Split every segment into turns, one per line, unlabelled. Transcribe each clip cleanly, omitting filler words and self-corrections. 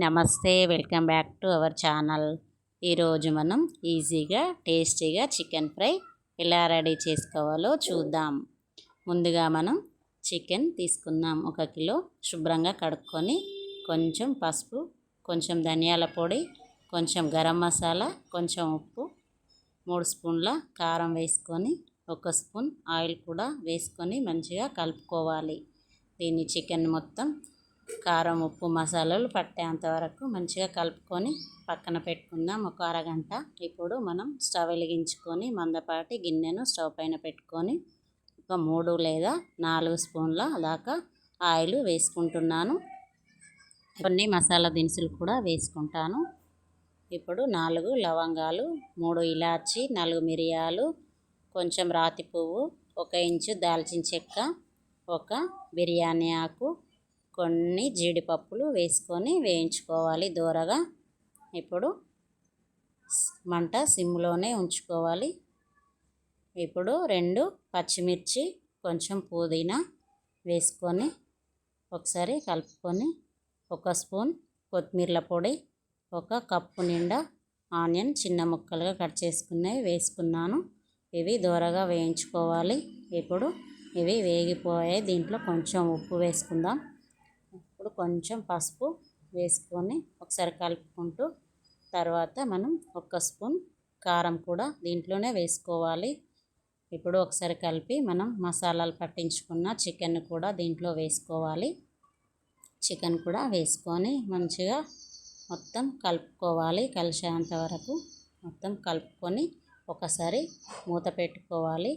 నమస్తే, welcome back to our channel. ఈరోజు మనం ఈజీగా టేస్టీగా చికెన్ ఫ్రై ఎలా రెడీ చేసుకోవాలో చూద్దాం. ముందుగా మనం చికెన్ తీసుకుందాం. 1 కిలో శుభ్రంగా కడుక్కొని కొంచెం పసుపు, కొంచెం ధనియాల పొడి, కొంచెం గరం మసాలా, కొంచెం ఉప్పు, 3 స్పూన్ల కారం వేసుకొని 1 స్పూన్ ఆయిల్ కూడా వేసుకొని మంచిగా కలుపుకోవాలి. దీన్ని చికెన్ మొత్తం కారం, ఉప్పు, మసాలాలు పట్టేంత వరకు మంచిగా కలుపుకొని పక్కన పెట్టుకుందాం ఒక అరగంట. ఇప్పుడు మనం స్టవ్ వెలిగించుకొని మందపాటి గిన్నెను స్టవ్ పైన పెట్టుకొని ఒక 3 లేదా 4 స్పూన్ల దాకా ఆయిల్ వేసుకుంటున్నాను. కొన్ని మసాలా దినుసులు కూడా వేసుకుంటాను. ఇప్పుడు 4 లవంగాలు, 3 ఇలాచి, 4 మిరియాలు, కొంచెం రాతి పువ్వు, 1 ఇంచు దాల్చిన చెక్క, 1 బిర్యానీ ఆకు, కొన్ని జీడిపప్పులు వేసుకొని వేయించుకోవాలి దోరగా. ఇప్పుడు మంట సిమ్లోనే ఉంచుకోవాలి. ఇప్పుడు 2 పచ్చిమిర్చి, కొంచెం పుదీనా వేసుకొని ఒకసారి కలుపుకొని 1 స్పూన్ కొత్తిమీర పొడి, 1 కప్పు నిండా ఆనియన్ చిన్న ముక్కలుగా కట్ చేసుకున్నవి వేసుకున్నాను. ఇవి దోరగా వేయించుకోవాలి. ఇప్పుడు ఇవి వేగిపోయాయి. దీంట్లో కొంచెం ఉప్పు వేసుకుందాం. ఇప్పుడు కొంచెం పసుపు వేసుకొని ఒకసారి కలుపుకుంటూ తర్వాత మనం 1 స్పూన్ కారం కూడా దీంట్లోనే వేసుకోవాలి. ఇప్పుడు ఒకసారి కలిపి మనం మసాలాలు పట్టించుకున్న చికెన్ కూడా దీంట్లో వేసుకోవాలి. చికెన్ కూడా వేసుకొని మంచిగా మొత్తం కలుపుకోవాలి. కలిసేంత వరకు మొత్తం కలుపుకొని ఒకసారి మూత పెట్టుకోవాలి.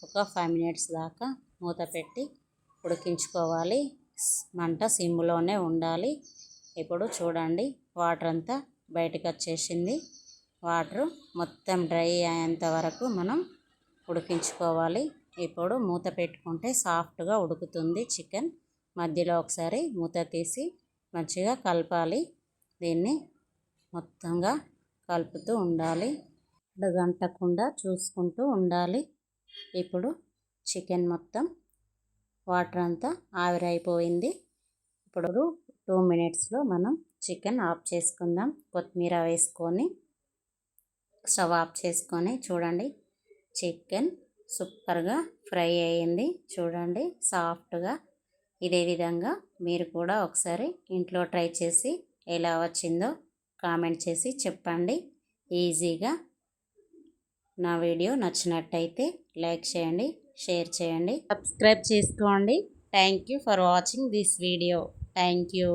ఒక 5 మినిట్స్ దాకా మూత పెట్టి ఉడికించుకోవాలి. మంట సిమ్లోనే ఉండాలి. ఇప్పుడు చూడండి, వాటర్ అంతా బయటకు వచ్చేసింది. వాటర్ మొత్తం డ్రై అయ్యేంత వరకు మనం ఉడికించుకోవాలి. ఇప్పుడు మూత పెట్టుకుంటే సాఫ్ట్గా ఉడుకుతుంది చికెన్. మధ్యలో ఒకసారి మూత తీసి మంచిగా కలపాలి. దీన్ని మొత్తంగా కలుపుతూ ఉండాలి. అడుగంటకుండా చూసుకుంటూ ఉండాలి. ఇప్పుడు చికెన్ మొత్తం వాటర్ అంతా ఆవిరైపోయింది. ఇప్పుడు 2 మినిట్స్లో మనం చికెన్ ఆఫ్ చేసుకుందాం. కొత్తిమీర వేసుకొని స్టవ్ ఆఫ్ చేసుకొని చూడండి, చికెన్ సూపర్గా ఫ్రై అయ్యింది. చూడండి సాఫ్ట్గా. ఇదే విధంగా మీరు కూడా ఒకసారి ఇంట్లో ట్రై చేసి ఎలా వచ్చిందో కామెంట్ చేసి చెప్పండి. ఈజీగా నా వీడియో నచ్చినట్టయితే లైక్ చేయండి, షేర్ చేయండి, సబ్స్క్రైబ్ చేసుకోండి. Thank you for watching this video. Thank you.